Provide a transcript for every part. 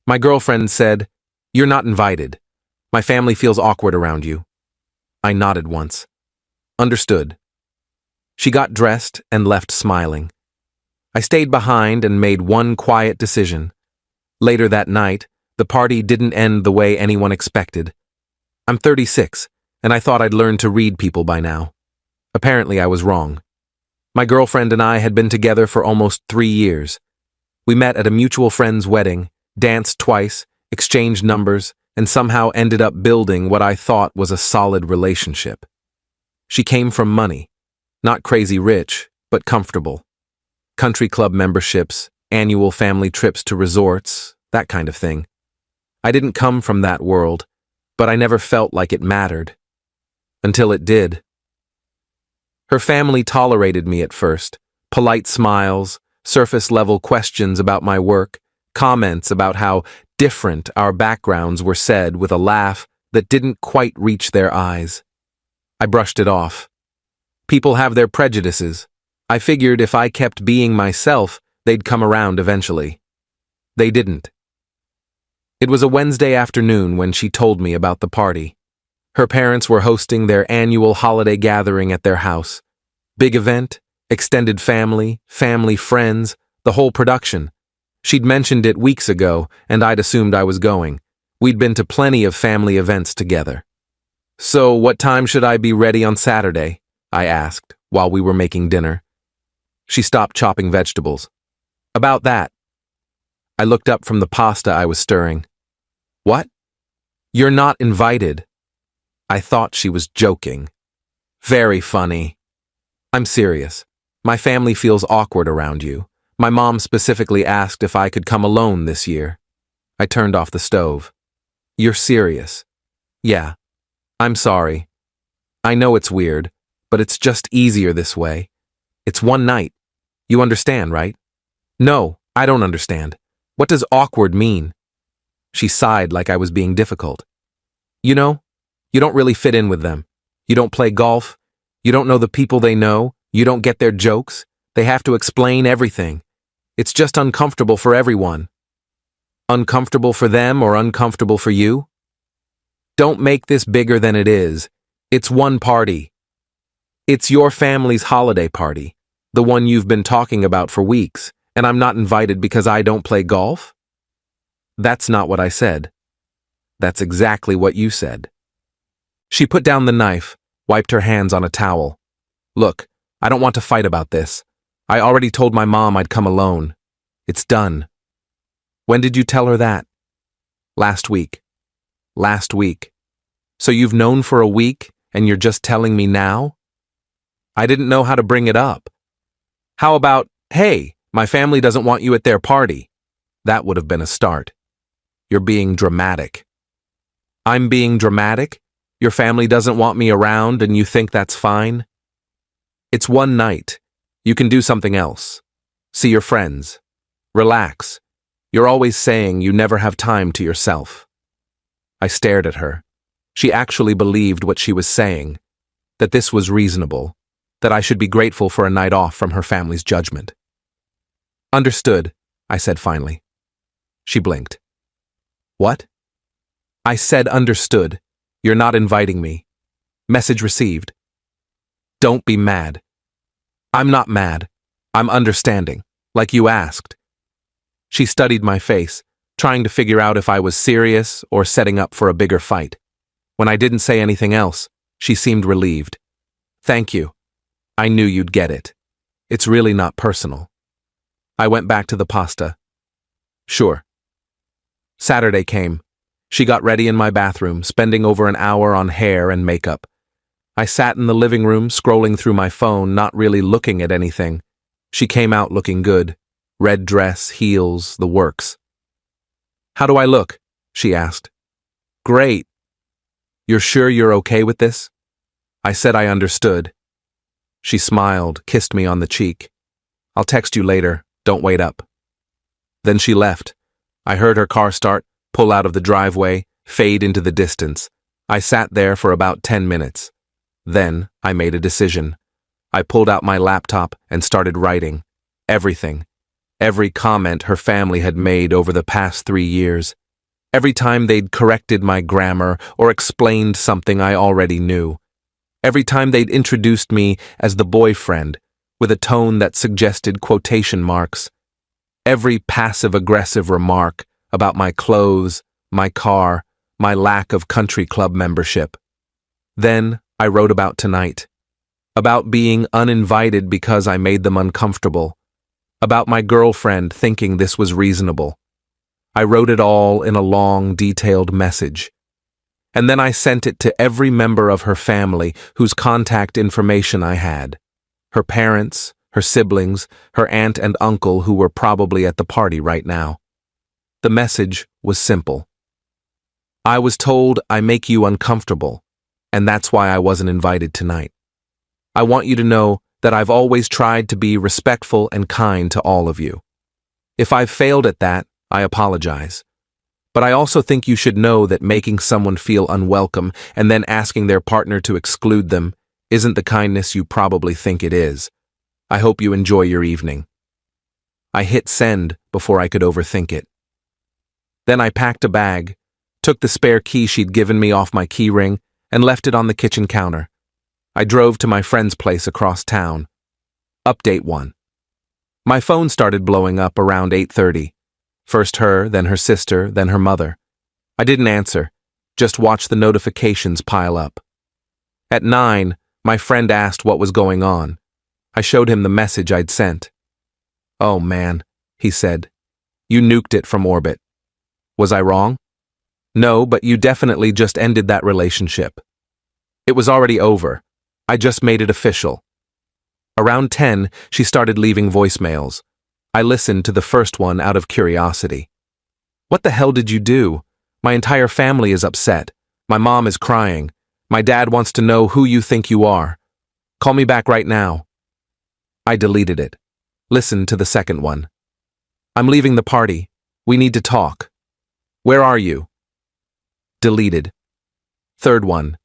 My girlfriend said, "You're not invited. My family feels awkward around you." I nodded once. Understood. She got dressed and left smiling. I stayed behind and made one quiet decision. Later that night, the party didn't end the way anyone expected. I'm 36, and I thought I'd learned to read people by now. Apparently, I was wrong. My girlfriend and I had been together for almost 3 years. We met at a mutual friend's wedding, danced twice, exchanged numbers, and somehow ended up building what I thought was a solid relationship. She came from money, not crazy rich, but comfortable. Country club memberships, annual family trips to resorts, that kind of thing. I didn't come from that world, but I never felt like it mattered. Until it did. Her family tolerated me at first. Polite smiles, surface-level questions about my work, comments about how different our backgrounds were said with a laugh that didn't quite reach their eyes. I brushed it off. People have their prejudices. I figured if I kept being myself, they'd come around eventually. They didn't. It was a Wednesday afternoon when she told me about the party. Her parents were hosting their annual holiday gathering at their house. Big event, extended family, family friends, the whole production. She'd mentioned it weeks ago, and I'd assumed I was going. We'd been to plenty of family events together. "So, what time should I be ready on Saturday?" I asked, while we were making dinner. She stopped chopping vegetables. "About that." I looked up from the pasta I was stirring. "What? You're not invited." I thought she was joking. Very funny. "I'm serious. My family feels awkward around you. My mom specifically asked if I could come alone this year." I turned off the stove. "You're serious?" "Yeah. I'm sorry. I know it's weird, but it's just easier this way. It's one night. You understand, right?" "No, I don't understand. What does awkward mean?" She sighed like I was being difficult. "You know, you don't really fit in with them. You don't play golf. You don't know the people they know. You don't get their jokes. They have to explain everything. It's just uncomfortable for everyone." "Uncomfortable for them or uncomfortable for you?" "Don't make this bigger than it is. It's one party. It's your family's holiday party, the one you've been talking about for weeks, and I'm not invited because I don't play golf?" "That's not what I said." "That's exactly what you said." She put down the knife, wiped her hands on a towel. "Look, I don't want to fight about this. I already told my mom I'd come alone. It's done." "When did you tell her that?" "Last week." "Last week. So you've known for a week, and you're just telling me now?" I didn't know how to bring it up. "How about, hey, my family doesn't want you at their party?" That would have been a start. "You're being dramatic." "I'm being dramatic? Your family doesn't want me around and you think that's fine?" "It's one night. You can do something else. See your friends. Relax. You're always saying you never have time to yourself." I stared at her. She actually believed what she was saying, that this was reasonable, that I should be grateful for a night off from her family's judgment. "Understood," I said finally. She blinked. "What?" I said understood. You're not inviting me. Message received. Don't be mad. I'm not mad. I'm understanding, like you asked. She studied my face, trying to figure out if I was serious or setting up for a bigger fight. When I didn't say anything else, she seemed relieved. Thank you. I knew you'd get it. It's really not personal. I went back to the pasta. Sure. Saturday came. She got ready in my bathroom, spending over an hour on hair and makeup. I sat in the living room, scrolling through my phone, not really looking at anything. She came out looking good. Red dress, heels, the works. How do I look? She asked. Great. You're sure you're okay with this? I said I understood. She smiled, kissed me on the cheek. I'll text you later. Don't wait up. Then she left. I heard her car start, pull out of the driveway, fade into the distance. I sat there for about 10 minutes. Then I made a decision. I pulled out my laptop and started writing. Everything. Every comment her family had made over the past 3 years. Every time they'd corrected my grammar or explained something I already knew. Every time they'd introduced me as the boyfriend, with a tone that suggested quotation marks. Every passive-aggressive remark about my clothes, my car, my lack of country club membership. Then I wrote about tonight. About being uninvited because I made them uncomfortable. About my girlfriend thinking this was reasonable. I wrote it all in a long, detailed message. And then I sent it to every member of her family whose contact information I had. Her parents, her siblings, her aunt and uncle who were probably at the party right now. The message was simple. I was told I make you uncomfortable, and that's why I wasn't invited tonight. I want you to know that I've always tried to be respectful and kind to all of you. If I've failed at that, I apologize. But I also think you should know that making someone feel unwelcome and then asking their partner to exclude them isn't the kindness you probably think it is. I hope you enjoy your evening. I hit send before I could overthink it. Then I packed a bag, took the spare key she'd given me off my key ring, and left it on the kitchen counter. I drove to my friend's place across town. Update 1. My phone started blowing up around 8:30. First her, then her sister, then her mother. I didn't answer, just watched the notifications pile up. At 9, my friend asked what was going on. I showed him the message I'd sent. "Oh man," he said. "You nuked it from orbit." Was I wrong? No, but you definitely just ended that relationship. It was already over. I just made it official. Around 10, she started leaving voicemails. I listened to the first one out of curiosity. "What the hell did you do? My entire family is upset. My mom is crying. My dad wants to know who you think you are. Call me back right now." I deleted it. Listened to the second one. "I'm leaving the party. We need to talk. Where are you?" Deleted. Third one.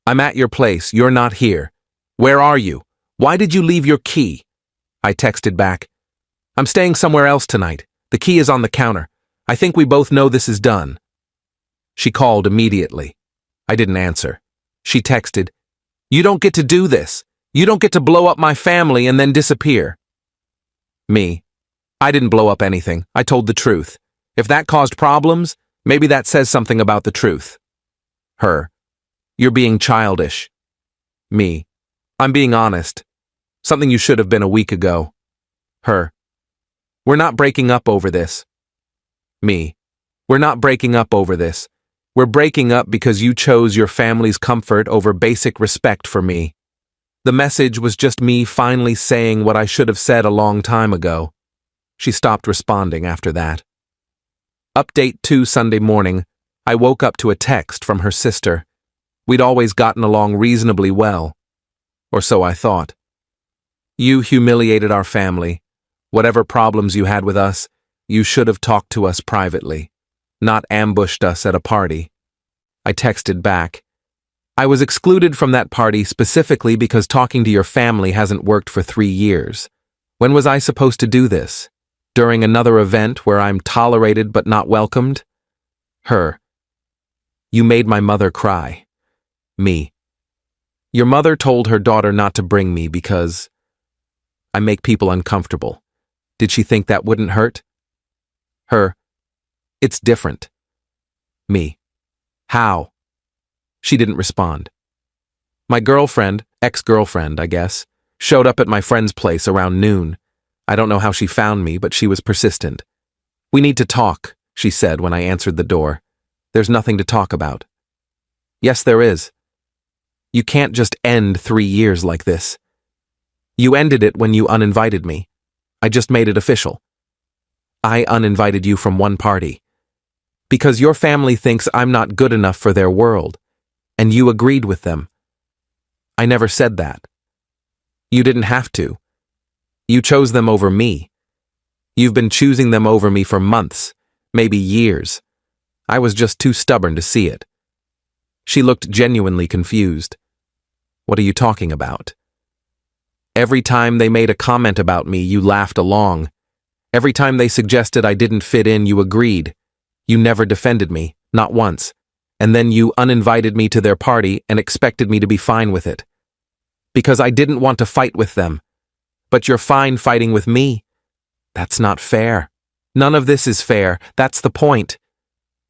"I'm at your place. You're not here. Where are you? Why did you leave your key?" I texted back. "I'm staying somewhere else tonight. The key is on the counter. I think we both know this is done." She called immediately. I didn't answer. She texted, "You don't get to do this. You don't get to blow up my family and then disappear." Me. I didn't blow up anything. I told the truth. If that caused problems, maybe that says something about the truth. Her. "You're being childish." Me. "I'm being honest. Something you should have been a week ago." Her. "We're not breaking up over this." Me. "We're not breaking up over this. We're breaking up because you chose your family's comfort over basic respect for me." The message was just me finally saying what I should have said a long time ago. She stopped responding after that. Update 2 Sunday morning, I woke up to a text from her sister. We'd always gotten along reasonably well. Or so I thought. "You humiliated our family. Whatever problems you had with us, you should have talked to us privately, not ambushed us at a party." I texted back. "I was excluded from that party specifically because talking to your family hasn't worked for 3 years. When was I supposed to do this? During another event where I'm tolerated but not welcomed?" Her. "You made my mother cry." Me. "Your mother told her daughter not to bring me because I make people uncomfortable. Did she think that wouldn't hurt?" Her. "It's different." Me. "How?" She didn't respond. My girlfriend, ex-girlfriend, I guess, showed up at my friend's place around noon. I don't know how she found me, but she was persistent. "We need to talk," she said when I answered the door. "There's nothing to talk about." "Yes, there is. You can't just end 3 years like this. You ended it when you uninvited me. I just made it official. I uninvited you from one party. Because your family thinks I'm not good enough for their world, and you agreed with them. I never said that. You didn't have to. You chose them over me. You've been choosing them over me for months, maybe years. I was just too stubborn to see it." She looked genuinely confused. "What are you talking about?" "Every time they made a comment about me, you laughed along. Every time they suggested I didn't fit in, you agreed. You never defended me, not once. And then you uninvited me to their party and expected me to be fine with it. Because I didn't want to fight with them. But you're fine fighting with me. That's not fair. None of this is fair. That's the point.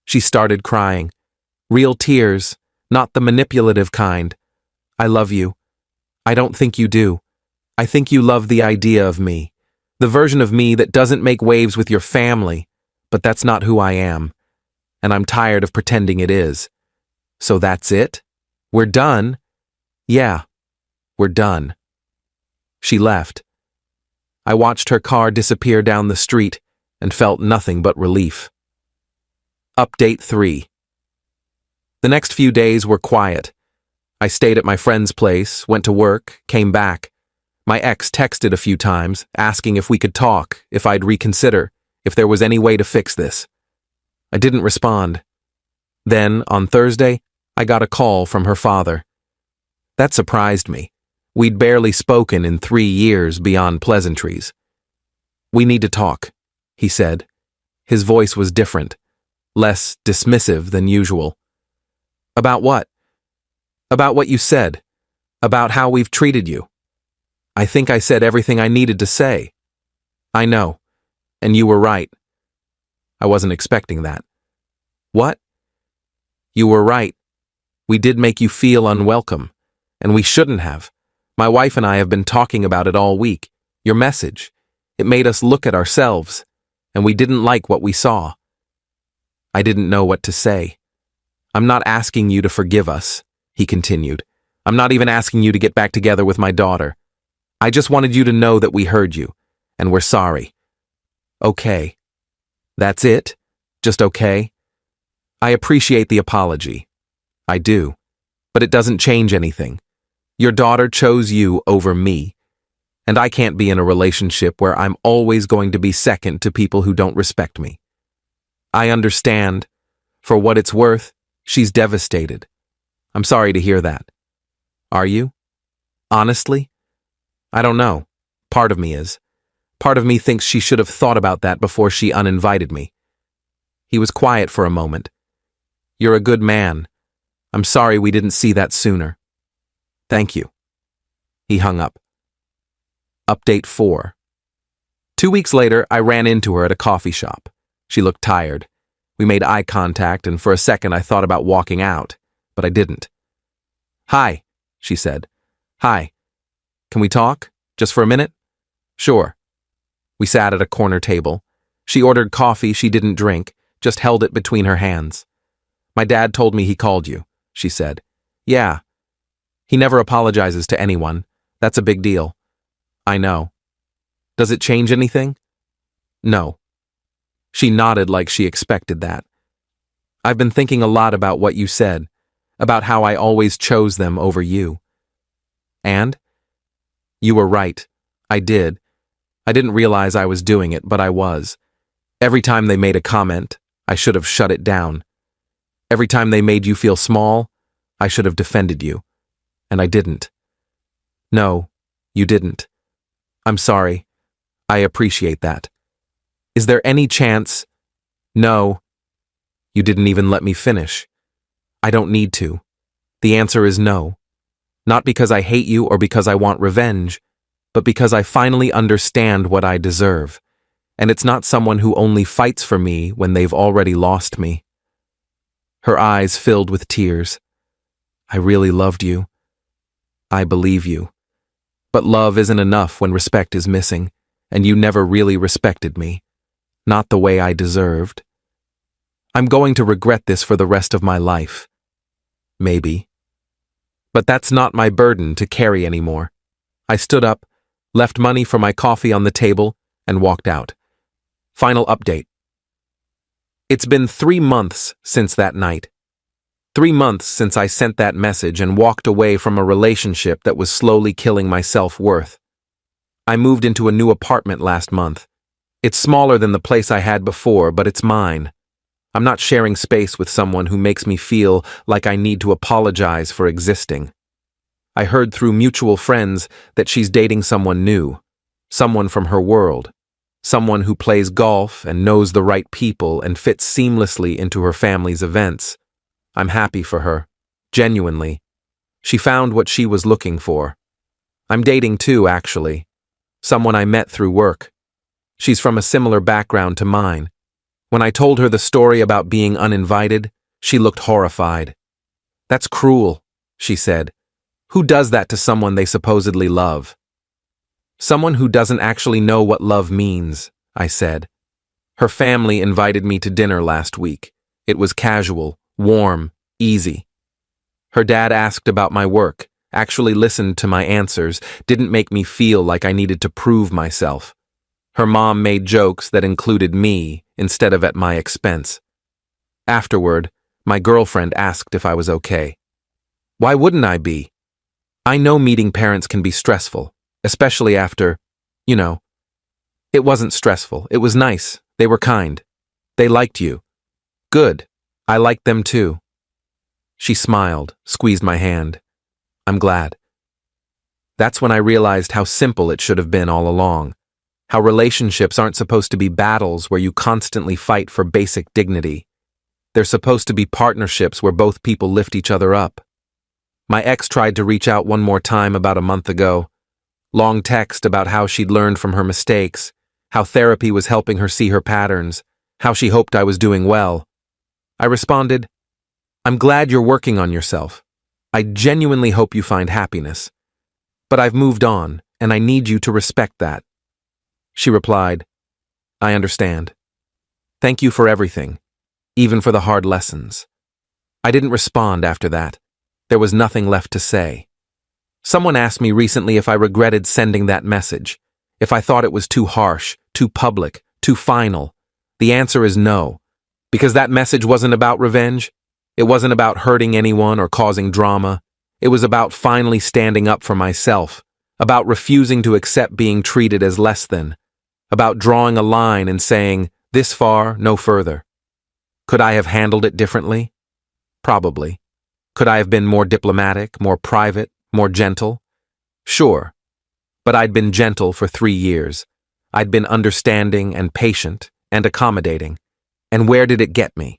She started crying. Real tears, not the manipulative kind. I love you. I don't think you do. I think you love the idea of me. The version of me that doesn't make waves with your family. But that's not who I am. And I'm tired of pretending it is. So that's it? We're done? Yeah, we're done. She left. I watched her car disappear down the street and felt nothing but relief. Update 3. The next few days were quiet. I stayed at my friend's place, went to work, came back. My ex texted a few times, asking if we could talk, if I'd reconsider, if there was any way to fix this. I didn't respond. Then, on Thursday, I got a call from her father. That surprised me. We'd barely spoken in 3 years beyond pleasantries. We need to talk, he said. His voice was different, less dismissive than usual. About what? About what you said. About how we've treated you. I think I said everything I needed to say. I know, and you were right. I wasn't expecting that. What? You were right. We did make you feel unwelcome, and we shouldn't have. My wife and I have been talking about it all week. Your message. It made us look at ourselves, and we didn't like what we saw. I didn't know what to say. I'm not asking you to forgive us, he continued. I'm not even asking you to get back together with my daughter. I just wanted you to know that we heard you, and we're sorry. Okay. That's it? Just okay? I appreciate the apology. I do. But it doesn't change anything. Your daughter chose you over me. And I can't be in a relationship where I'm always going to be second to people who don't respect me. I understand. For what it's worth, she's devastated. I'm sorry to hear that. Are you? Honestly? I don't know. Part of me is. Part of me thinks she should have thought about that before she uninvited me. He was quiet for a moment. You're a good man. I'm sorry we didn't see that sooner. Thank you. He hung up. Update 4. 2 weeks later, I ran into her at a coffee shop. She looked tired. We made eye contact, and for a second I thought about walking out, but I didn't. Hi, she said. Hi. Can we talk? Just for a minute? Sure. We sat at a corner table. She ordered coffee she didn't drink, just held it between her hands. My dad told me he called you, she said. Yeah. He never apologizes to anyone. That's a big deal. I know. Does it change anything? No. She nodded like she expected that. I've been thinking a lot about what you said, about how I always chose them over you. And? You were right. I did. I didn't realize I was doing it, but I was. Every time they made a comment, I should have shut it down. Every time they made you feel small, I should have defended you. And I didn't. No, you didn't. I'm sorry. I appreciate that. Is there any chance? No. You didn't even let me finish. I don't need to. The answer is no. Not because I hate you or because I want revenge, but because I finally understand what I deserve. And it's not someone who only fights for me when they've already lost me. Her eyes filled with tears. I really loved you. I believe you. But love isn't enough when respect is missing, and you never really respected me. Not the way I deserved. I'm going to regret this for the rest of my life. Maybe. But that's not my burden to carry anymore. I stood up, left money for my coffee on the table, and walked out. Final update. It's been 3 months since that night. 3 months since I sent that message and walked away from a relationship that was slowly killing my self-worth. I moved into a new apartment last month. It's smaller than the place I had before, but it's mine. I'm not sharing space with someone who makes me feel like I need to apologize for existing. I heard through mutual friends that she's dating someone new, someone from her world. someone who plays golf and knows the right people and fits seamlessly into her family's events. I'm happy for her. Genuinely. She found what she was looking for. I'm dating too, actually. Someone I met through work. She's from a similar background to mine. When I told her the story about being uninvited, she looked horrified. That's cruel, she said. Who does that to someone they supposedly love? Someone who doesn't actually know what love means, I said. Her family invited me to dinner last week. It was casual, warm, easy. Her dad asked about my work, actually listened to my answers, didn't make me feel like I needed to prove myself. Her mom made jokes that included me instead of at my expense. Afterward, my girlfriend asked if I was okay. Why wouldn't I be? I know meeting parents can be stressful, especially after, It wasn't stressful. It was nice. They were kind. They liked you. Good. I liked them too. She smiled, squeezed my hand. I'm glad. That's when I realized how simple it should have been all along. How relationships aren't supposed to be battles where you constantly fight for basic dignity. They're supposed to be partnerships where both people lift each other up. My ex tried to reach out one more time about a month ago. Long text about how she'd learned from her mistakes, how therapy was helping her see her patterns, how she hoped I was doing well. I responded, I'm glad you're working on yourself. I genuinely hope you find happiness. But I've moved on, and I need you to respect that. She replied, I understand. Thank you for everything, even for the hard lessons. I didn't respond after that. There was nothing left to say. Someone asked me recently if I regretted sending that message, if I thought it was too harsh, too public, too final. The answer is no, because that message wasn't about revenge. It wasn't about hurting anyone or causing drama. It was about finally standing up for myself, about refusing to accept being treated as less than, about drawing a line and saying, this far, no further. Could I have handled it differently? Probably. Could I have been more diplomatic, more private, more gentle? Sure. But I'd been gentle for 3 years. I'd been understanding and patient and accommodating. And where did it get me?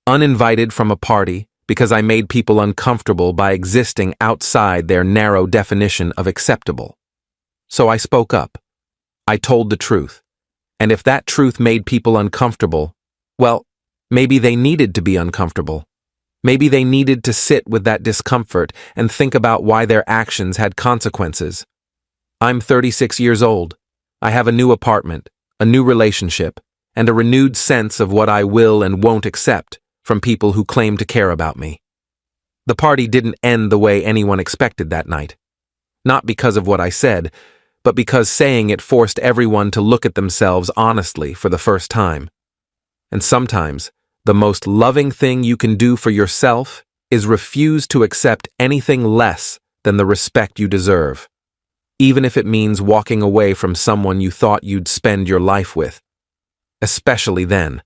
Uninvited from a party because I made people uncomfortable by existing outside their narrow definition of acceptable. So I spoke up. I told the truth. And if that truth made people uncomfortable, well, maybe they needed to be uncomfortable. Maybe they needed to sit with that discomfort and think about why their actions had consequences. I'm 36 years old. I have a new apartment, a new relationship, and a renewed sense of what I will and won't accept from people who claim to care about me. The party didn't end the way anyone expected that night. Not because of what I said, but because saying it forced everyone to look at themselves honestly for the first time. And sometimes, the most loving thing you can do for yourself is refuse to accept anything less than the respect you deserve, even if it means walking away from someone you thought you'd spend your life with. Especially then.